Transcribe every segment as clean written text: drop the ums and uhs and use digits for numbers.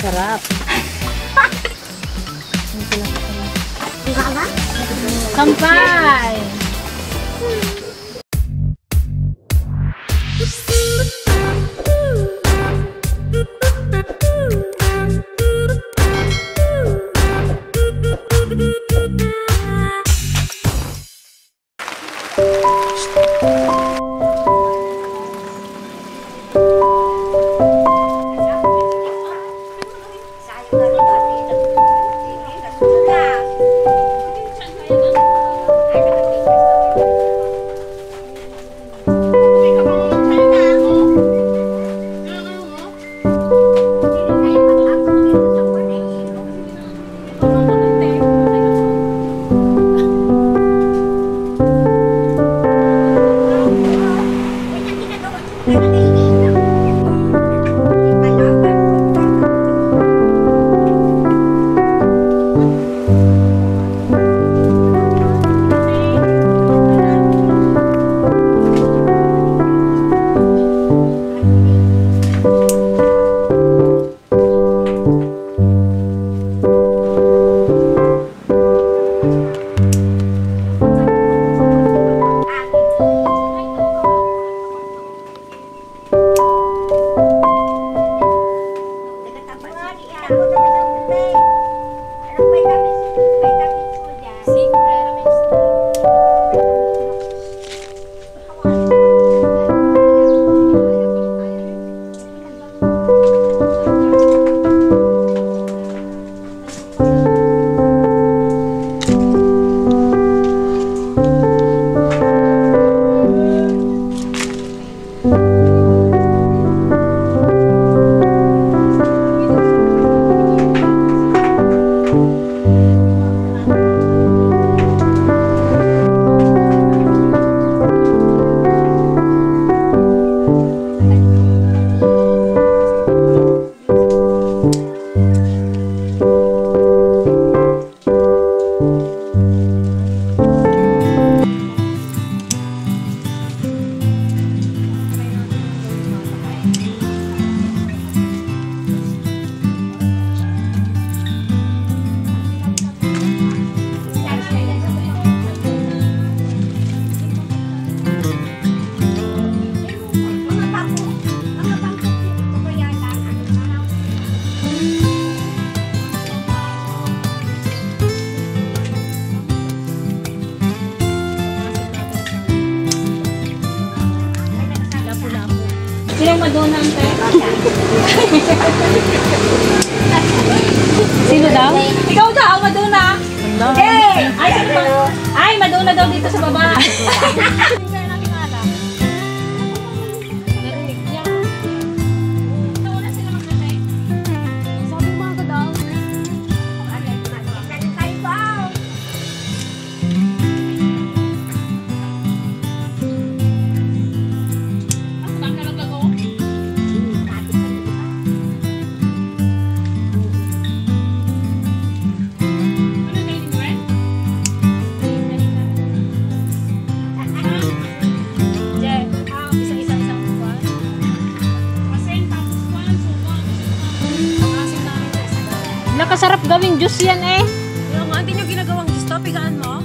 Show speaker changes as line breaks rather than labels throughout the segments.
Sarap.
Kampai. Sino Madonna ang Sino daw? Ikaw daw, Madonna! Hey! Ay, Madonna daw dito sa baba! Nakasarap gawing juice yan eh.
Yung nga, hindi nyo ginagawang juice to, pigaan mo?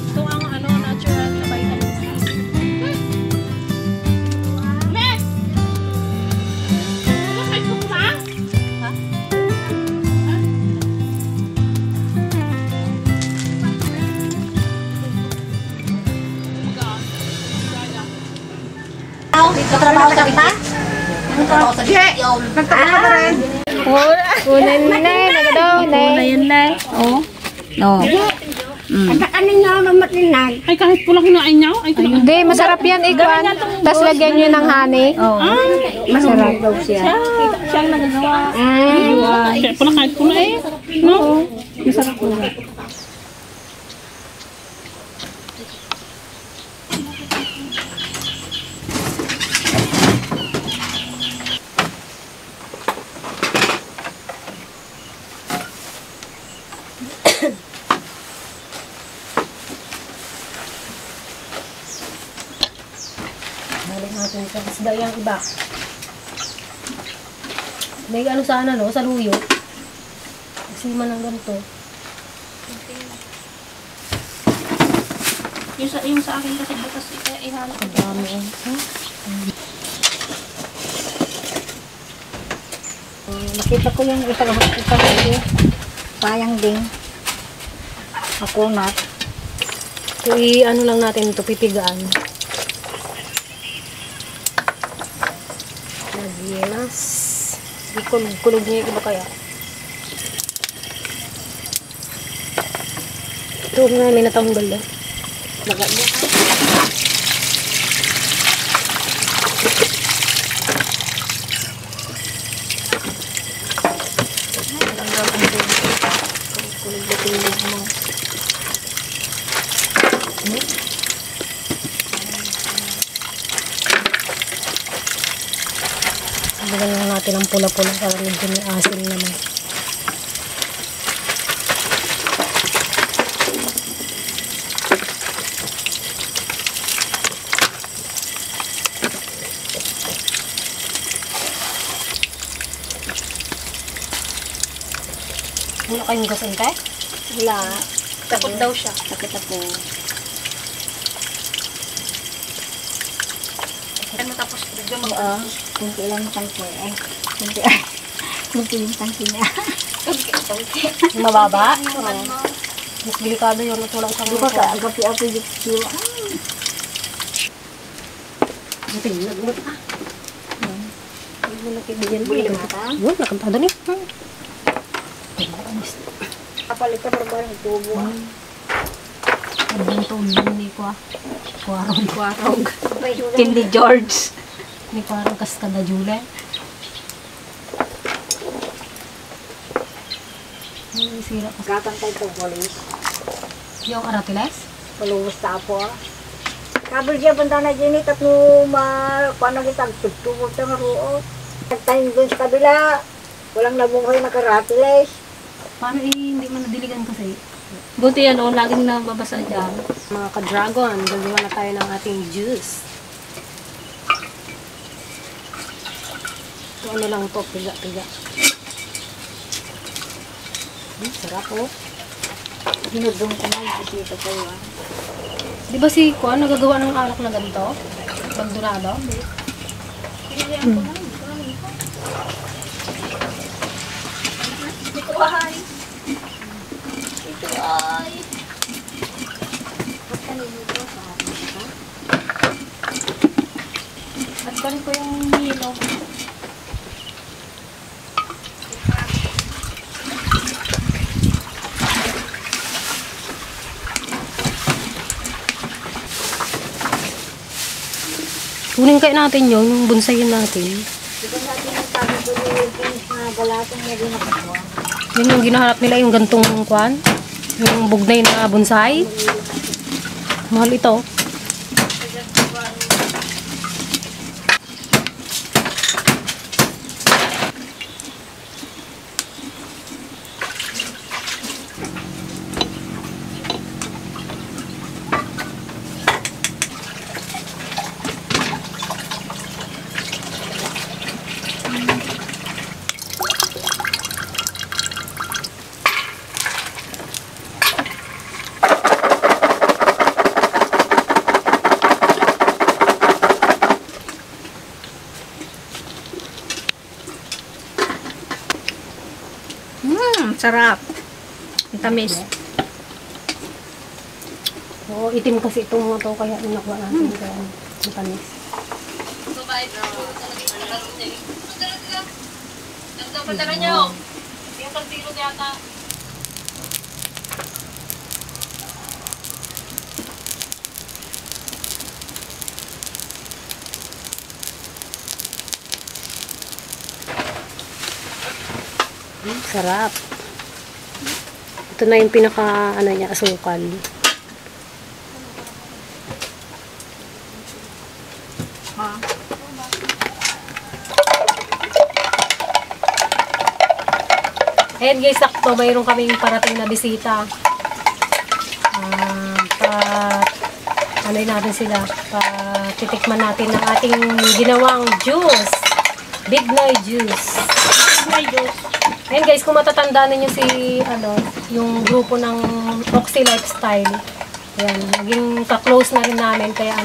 Ito ang natural na vitamin C. Mes! Ano kayo kung ma? Ha?
Nagtatrabaho ka pa?
Nagtatrabaho ka rin.
Una nagadaw, yun na. Oo. No.
Ano nyo mamatlinag?
Ay, kahit pula kinain niyo?
Hindi, masarap yan, Ikwan. Tapos lagyan nyo ng honey. Masarap daw siya.
Siyang nagagawa. Kaya pula kahit pula eh. No? Masarap pula. Tanggalin natin sa isda yung iba. May ano sana, no? Sa luyo. Kasi man ang ganito.
Yung sa akin kasi bukas ihalo ko.
Ang dami.
Nakita ko yung sayang din. Makunat.
So, ano lang natin ito, pipigaan. Nagyenas. Kulog niya yung iba kaya. Ito nga, may natanggal na.
Laga niya.
Kulog mo. Sabihan lang natin ang pula-pula para medyo may asin naman. Wala kayong gasan kay?
Wala.
Takot daw siya.
Takot ako.
Kaya mo tapos video mo.
Oo. Kunti lang yung tangki. Kunti yung tangki niya.
Mababa?
Oo.
Mas delikado yun at walang
Di ba ka? Agapi-api dito.
Naglot ah.
Buli na mata.
Yun, nakantado ni.
Kapalit ka parang tubo.
Ano yung tulong ni Kwa? Kwarog.
Candy George.
Ni Kwarog Kaskada Jule. Ay, sira ka.
Kakantay ko polis.
Yung aratiles?
Paluwas sa apo. Kabel siya banda na dyan at no paano kita tutubog sa maruo. Nagtahin dun sa kabila. Walang nabunghay na karatiles.
Paano hindi man nadiligan kasi?
Buti yan o, laging nababasa dyan.
Mga ka-dragon, gagawa na tayo ng ating juice. Ito ano lang to, piga-piga. Sarap oh.
Hinudong ko na dito kayo.
Di ba si Kwan nagagawa ng alak na ganito? Bagdurado?
Ito ay. Ito ay. At ganun ko yung hilo.
Kunin kayo natin yun, yung bonsayin natin.
Dito natin ang sabi ko yung pinis na galatong na din nakakuha.
Yun yung ginahanap nila, yung gantong Kwan. Yung bugnay na bonsai. Mahal ito.
Sarap. Ang tamis.
Oo, itim kasi itong mga to, kaya nakuha natin kaya matamis. Sarap. Ito na yung pinaka ano niya, asukal. Ayan guys, sakto, mayroon kaming parating na bisita. Anoy natin sila. Titikman natin ang ating ginawang juice. Big Noy Juice.
May juice.
Ayan guys, kung matatandaan ninyo si, yung grupo ng Oxy Lifestyle. Ayan, naging ka-close na rin namin. Kaya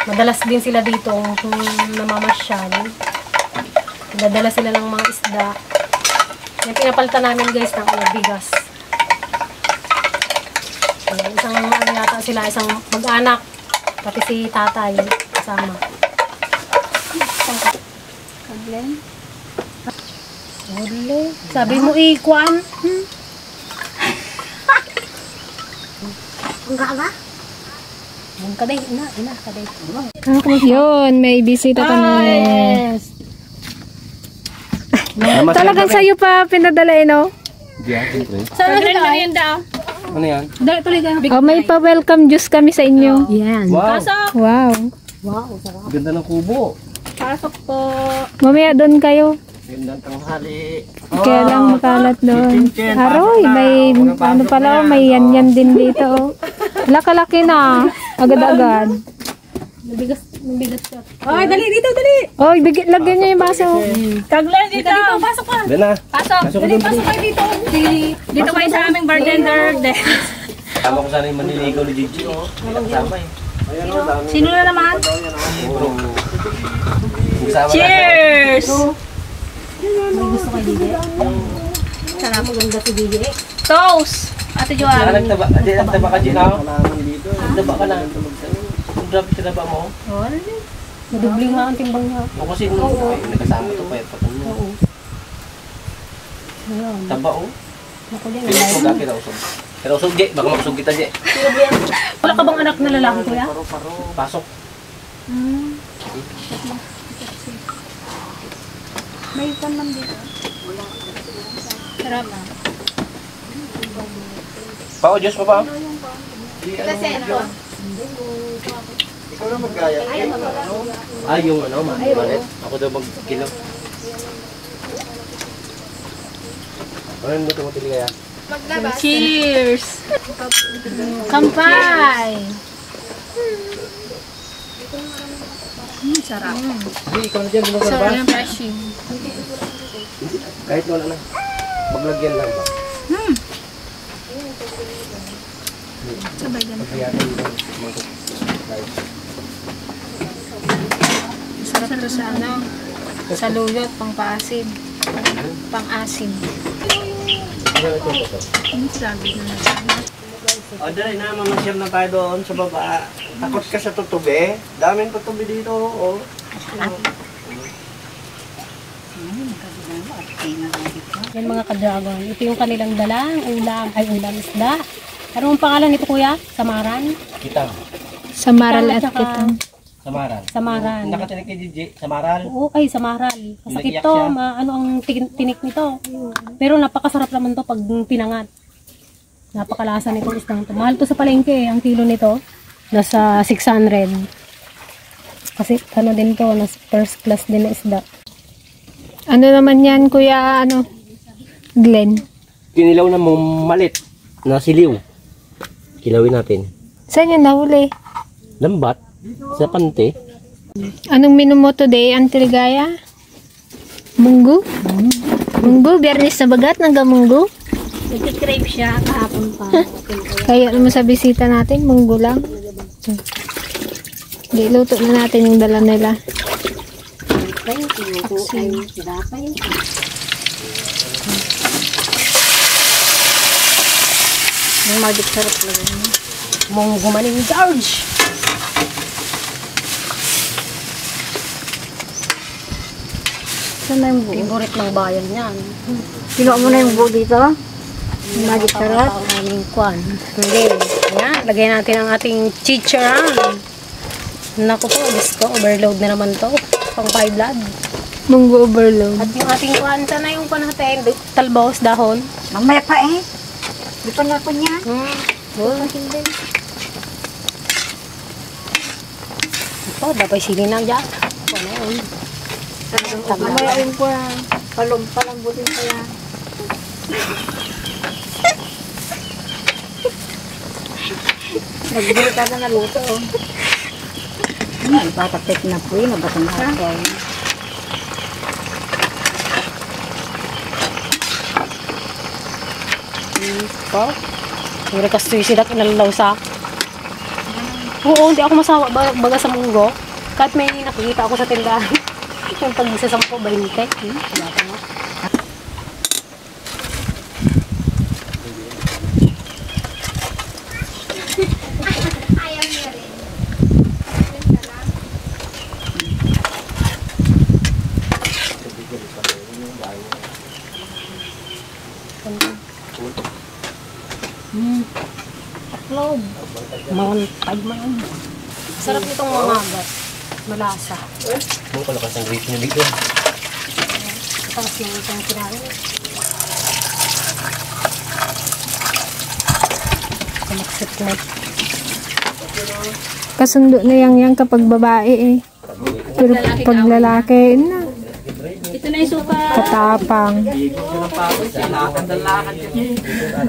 madalas din sila dito kung namamasyal. Dadala sila ng mga isda. Yan, pinapalitan namin guys ng bigas. Ayan, yata sila, isang mag-anak. Pati si tatay, kasama.
Kaglen.
Uli. Sabi mo ikuan.
Ang gala?
Ang kaday, ina, kaday.
Yun, may bisita kami.
Yes.
Talagang sa'yo pa pinadala, no?
Diyan, siyempre.
Sana sila ay.
Ano yan?
Dali tuloy ka.
Oh, may pa-welcome juice kami sa inyo.
Yan.
Wow!
Wow.
Wow, sarap.
Ganda ng kubo.
Pasok po. Mamaya doon kayo.
Ganda ng tanghali.
Kaya lang makalat doon. Aroy, may ano pala, may yan din dito. Oh. Laki-laki na. Agad-agad.
Mabigas siya.
Ay, dali dito, dali. Oh, lagyan niya yung baso. Kaglan dito.
Pasok ka.
Dali na.
Pasok. Dali, pasok kayo dito. Dito kayo sa aming bartender.
Tama ko sana yung maniligaw ni Gigi. Tama eh.
Sino na naman?
Cheers!
Cheers!
May gusto kay Didi. Sarap, maganda si Didi.
Toast! Ate Joanne.
Nagtaba ka, Gina? Nagtaba ka na. Grabe sinaba mo.
Madubling nga ang timbang niya.
O kasi nagkasama ito pa yung patan mo.
Ayun.
Taba o.
Naku din.
Kaya kita usog. Pero usog, G. Baka makusog kita, G.
Wala ka bang anak na lalaki, kuya?
Pasok.
May pan lang dito. Sarap na.
Pao, Diyos mo pa.
Kasi ano?
Ay, yung malit. Ako daw mag-kilo. Ano yung luto mo tili kaya?
Cheers! Kampay! Sarap.
Hindi, ikaw na dyan. Bulong ka na ba?
Sarap yung freshing.
Kahit wala na. Maglagyan lang ba?
Sabay ganun.
Pagkayatan lang.
Sarap ito sa ano? Sa luyot, pang paasim. Pang asim. Sabi na natin.
O, dali na, mamasyal na tayo doon sa baba. Takot ka sa tutubi. Daming tutubi dito, o.
Yan mga ka-dragon. Ito yung kanilang dalang ulam isda. Anong pangalan nito, kuya? Samaran?
Kitang.
Samaral at
Tsaka-
kitang.
Samaran.
Samaran.
Nakatinig kay Gigi. Samaral.
Oo, ay samaral. Masakit
Naiiyak
to,
siya.
ano ang tinik nito. Pero napakasarap naman to pag pinangat. Napakalasa nitong isdang to. Mahal to sa palengke, ang kilo nito. Nasa 600. Kasi ano din to, nas first class din na isda.
Ano naman yan, kuya, ano? Glenn.
Kinilaw na malit na siliw. Kilawin natin.
Saan yan nahuli?
Lambat. Sa pante.
Anong menu mo today, Auntie Ligaya? Munggo? Munggo? Biyernes na bagat, nanggamunggo?
Nagkikrave siya kahapon pa.
Kaya naman sa bisita natin, munggo lang. Di, luto na natin yung dala nila.
Yung magic sarap talaga niya. Mong gumaling ni George.
Saan na yung buo?
Favorite ng bayan niyan.
Kinuha mo na yung buo dito? Magic sarap?
Ang aming kwan. Hindi. Yan, lagay natin ang ating chicharan. Naku po, Diyos ko, overload na naman to. Pang 5 blood.
Munggo overload.
At yung ating kwan, sana yung kwan natin, talbos, dahon.
Mamaya pa eh. Di pa na ako niya.
Ito, dapat sili na dyan. Kwan na yun.
Mamaya yung ko palambutin pa yan. Nagbili ka na naluto. Patakit na po yun, nabatang ako.
Po? Mura ka suicide at inalalaw sa. Oo, hindi ako masawa baga sa munggo. Kahit may nakikita ako sa tindahan. Yung pag-isa 10, 20. Wala pa nga. Upload. Mantag man. Sarap nitong mga gas. Malasa.
Mo palakas ang grip niya dito.
Tapos yung itong kinain. Kumaksip na.
Kasundo na yang kapag babae eh. Pero pag lalaki na.
Ito na yung suka.
Katapang.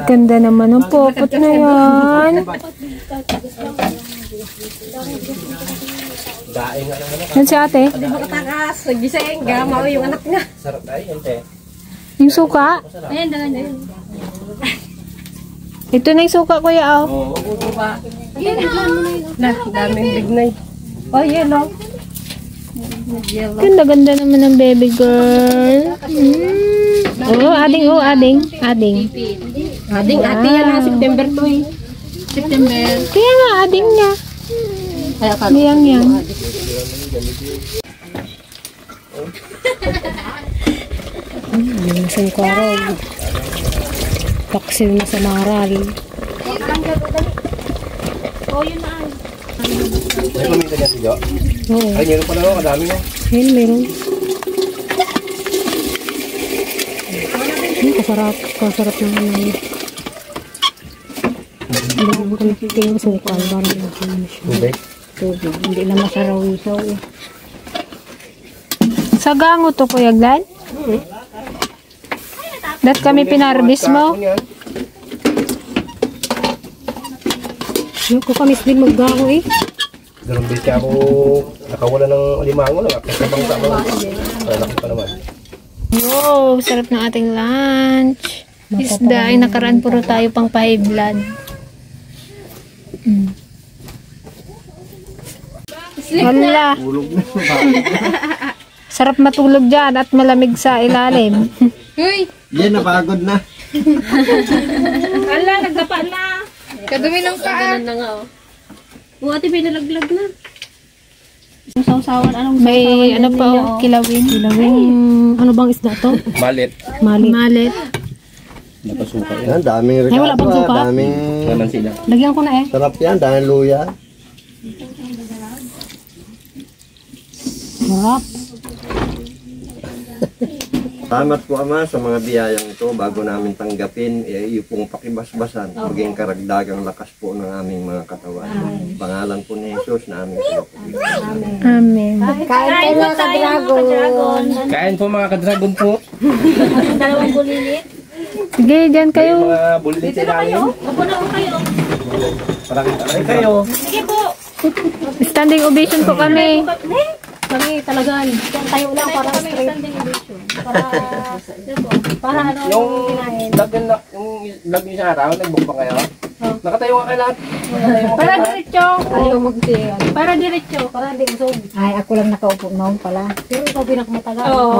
Ganda naman ang popot na yan.
Daing nga naman.
Yan si ate.
Di ba katakas? Nagising. Gamaw yung anak niya.
Sarap tayo, ente.
Yung suka.
Ayan, dalan na yun.
Ito na yung suka kuya oh.
Oo,
Pa. Ayan, biglan mo na yun. Daming bignay. Oh, yellow.
Ganda-ganda naman ng baby girl. Oh, ading.
Ading, ate yan na. September 2 eh. September.
Kaya nga, ading niya.
Kaya ka.
Yang.
Yung sangkarog. Taksil na sa maral. Oh, yun na.
May paminta niya si Jo.
Oo.
Ay, meron pala ako, kadami mo.
Ayun, meron. Kasarap ng ano yun. Tingin ko sa ukal, parang ano siya.
Tubig.
Tubig. Hindi na masarawisaw eh.
Sa gango to kuya Glan? Dat kami pinarbis mo?
Yung ko kamis din maggaho eh.
Dalawang beses ako nakawala ng limango lang. Kasi bang tama. Laki pa naman.
Wow, sarap ng ating lunch. Isda ay nakaraan puro tayo pang high blood. Hala. Sarap matulog dyan at malamig sa ilalim.
Yan, napagod na.
Ala, nagdapa na.
Kadumi ng paa.
Ganun na nga oh. Buwati pinalaglag na. Yung sausawan, anong
May ano pa oh, kilawin.
ano bang isda to?
Malit.
Malit.
Napasuka yan.
Yan, daming
Ay, wala pang suka?
daming...
Naman sila.
Lagyan ko na eh.
Sarap yan, daming luya.
Sarap.
Salamat po Ama sa mga biyayang ito bago namin tanggapin, iyo pong pakibasbasan, maging karagdagang lakas po ng aming mga katawan. Pangalan po ni Jesus na aming pinapagiging.
Amen.
Kain tayo mga ka-dragon.
Kain po mga ka-dragon po.
Dalawang bulilit.
Sige, dyan
May
kayo.
mga bulilit sa ilalim.
Opo na po kayo.
Parang ay kayo.
Sige po.
Standing ovation po kami.
Kami talaga, tayo lang para straight. Para ano
Yung
kinain.
lag niyo sa araw, nag-book pa kayo? Nakatayo ka kayo lahat.
Para diretso. Ayaw mag-tiyan. Para diretso. Para hindi usog.
Ay, ako lang nakaupo noon pala.
Pero ikaw pinakamatagal. Oo.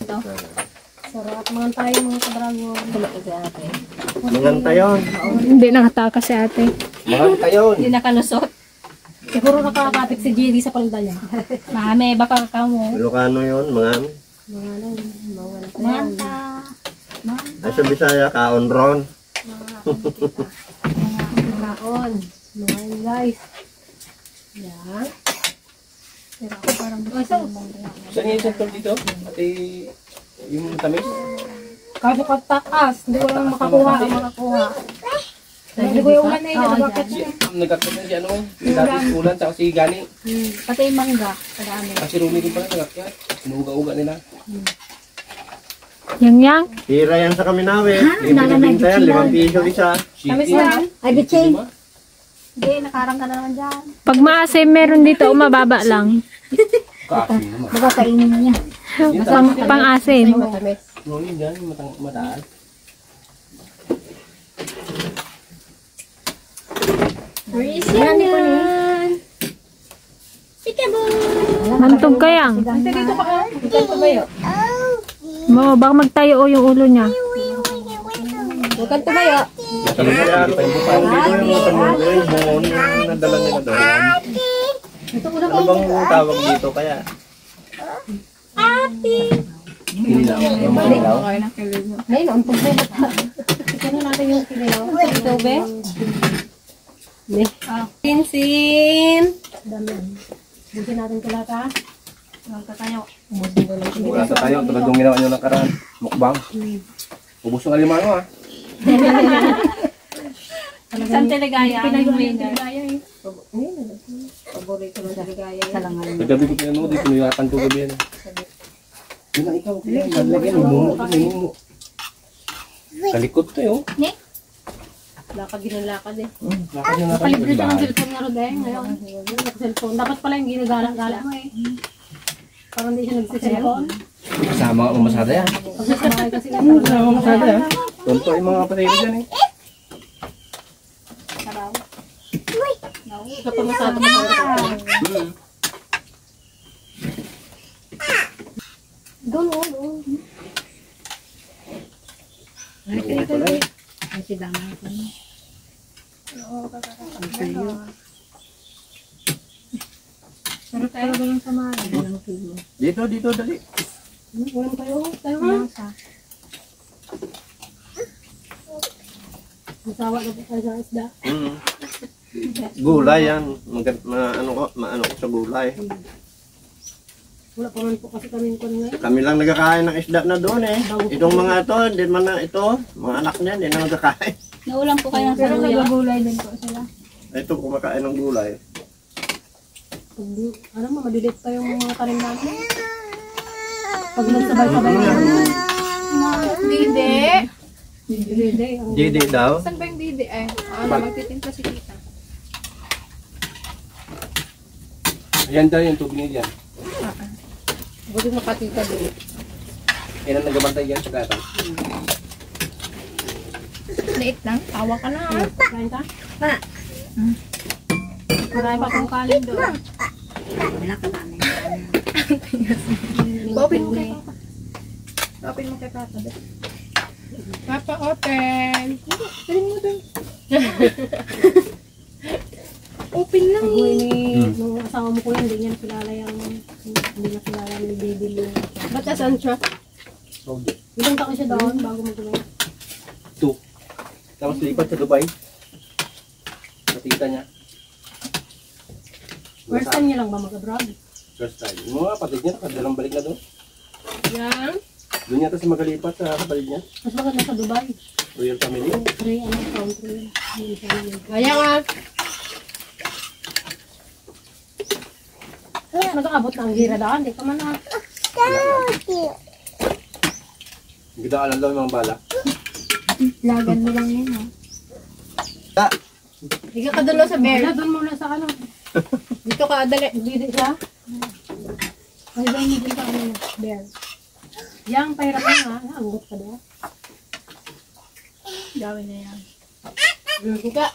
Ito. Sarap. Mga tayo mga kadragon.
Manganta yun.
Hindi nakatakas si ate.
Manganta yun.
Hindi nakalusot. Siguro nakakapit si JD sa palda niya. Mami, baka kamo.
Ilocano yun, mangan.
Manta.
Ay sa Bisaya, kaon-ron.
Kaon. Mga guys. Yan. Pero ako parang
Saan yung sentol dito? Ate, yung tamis?
kabukat taas. Hindi ko lang makakuha. Hindi ko yung ulan na yun. Nabakit siya.
Nagkakit si ano eh. Si dati ulan, saka si Gani.
Pati yung mangga. Kadami.
Kasi Rumi din pala nagkakit. Inuuga-uga nila.
Yang.
Tira yan sa Kaminawe. Binibinta yan, 5 piso isa.
Tamis na.
Ay, bitchin. Hindi, nakarang ka na naman dyan.
Pag maasim, meron dito o mababa lang.
Kasi naman.
Baka kainin niya.
Pang-asim.
No, yun yan, mataas.
Mantog kayang.
Dito pa ka. Dito ba yun?
Baka magtayo o yung ulo niya.
Huwag kang tumayo.
Talaga yan, tayo mo pa. Dito yung buon, yung nadala nila doon. Ano bang tawag dito kaya? Kinilaw. Kinilaw?
Ngayon, ang tubig. Ano natin yung kinilaw? Tubig? Sinsin. Dami. Busin natin kala ka. Ang katayo.
Wala sa tayo, tulad yung ginawa nyo ng karaan. Mukbang. Ubus ng alimango ah.
Saan teligaya? Ang teligaya eh. Paborito ng teligaya eh.
Nagabi ko pinanood, pinuyatan ko gabi yan. Yun ang ikaw, nalagyan, may mumu. Kalikot to yun.
Lakad din ang lakad eh.
Lakad yung lakad.
Palibre siya ng cellphone nga rin eh. Ngayon, cellphone. Dapat pala yung ginagala-gala mo eh. Parang hindi siya nagsiselfone.
Kasama ang masada yan.
Pag nagkakay kasi nga.
Kasama ang masada yan. Tonto yung mga kapatid dyan eh.
Kapag masada mo doon o, doon. Pero tayo doon sa mga.
Dito, dali.
Walang tayo. Tayo nga. Masawa na po tayo sa isda.
Gulay yan. Maano ko sa gulay.
Wala pa man po kasi kami ko ngayon.
Kami lang nagkakain ng isda na doon eh. Itong mga ito, hindi man na ito, mga anak niya, hindi na nagkakain.
Naulam po kayo ng
Pero
saluya.
nagagulay din po sila.
Ito kumakain ng gulay.
Ano mo, madilit pa yung mga tanim natin. Pag nagsabay-sabay na.
Dide.
Dede.
JD daw.
Saan ba yung dide eh? Magtitimpla si tita.
Ayan daw yung tubig niya dyan.
Buti makatita din.
Yan ang nagabantay yan sa gata.
Liit lang. Tawa ka na.
Kain ka? Marami pa kong kanin doon.
Open mo kay Papa. Open mo kay Papa. Papa, open. Open mo doon. Open lang
Ako ini, nung asawa mo ko yun, hindi niya kilala hindi niya kilala ni baby mo.
Ba't asan siya?
Ilang taon siya doon bago mag-Dubai?
2. Tapos lipat sa Dubai. Nakita niya.
First time niya lang ba mag-abroad?
First time. Yung mga kapatid niya, nakadalang balik na doon.
Yan.
Doon yata sa magalipat sa kapatid niya.
Mas maganda sa Dubai.
Royal family.
Country.
Kaya nga.
Nag-aabot na ang gira daan, di ka man na.
Hindi ka alam daw yung mga bala.
Lagan mo lang yan, ha?
Higa ka doon sa bear.
Doon muna sa ano.
Dito ka, dali.
Didi siya. Ay ba hindi ka ano, bear. Yang pahirap na nga, anggot ka doon.
Gawin na yan. Higa.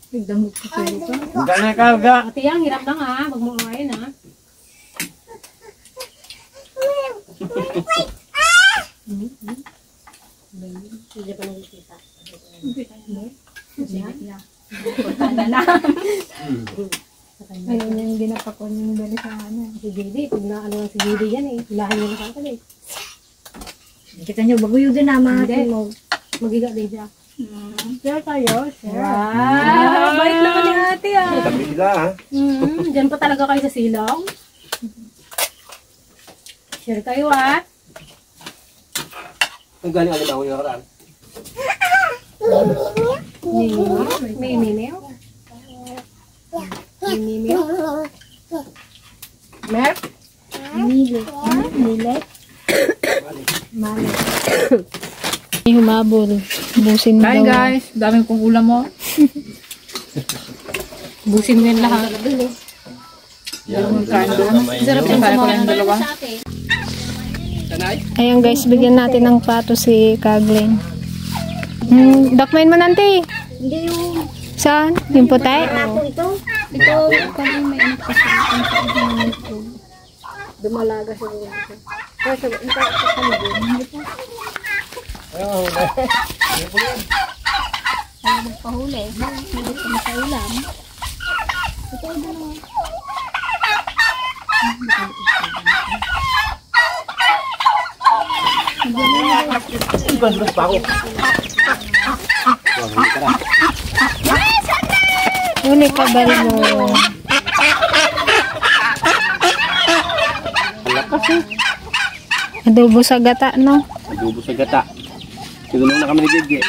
Nagdamot ko kayo ka.
Huwag na karga.
Ate yang, hirap lang ha. Huwag mo umayin ha. Hindi pa nakikita.
Ayun yung ginapakon yung dali sa ano.
Si Didi, pag na ano si Didi yan eh. Ilahan niya na kagad eh.
Kita nyo, baguyo din naman.
Hindi. Magiga din siya.
Share tayo, share.
Wow! Bait naman ni ate ah.
Tabi sila ha.
Diyan pa talaga kayo sa silong. Share kayo ah.
Ang galing alimango yung nakaraan.
May mimeo. May mimeo.
Mer?
Milet. Milet. Malet.
Humabol. Busin
Kain
daw.
guys. Daming kong ulam mo.
Busin mo yan lahat.
Sarap yung kaya ko lang dalawa.
Ayan guys, bigyan natin ng pato si Kaglin. Dakmain mo nante.
Hindi yung
Saan? Yung putay?
ako ito. Dumalaga sa ulo ko. Kaya sa ito sa hindi po.
Pahuli. Hindi ko masaulam.
Iban-bas pa ako.
Huli ka ba mo? Adobo sa gata, no?
Adobo sa gata. Siguro na kami ni Gigi.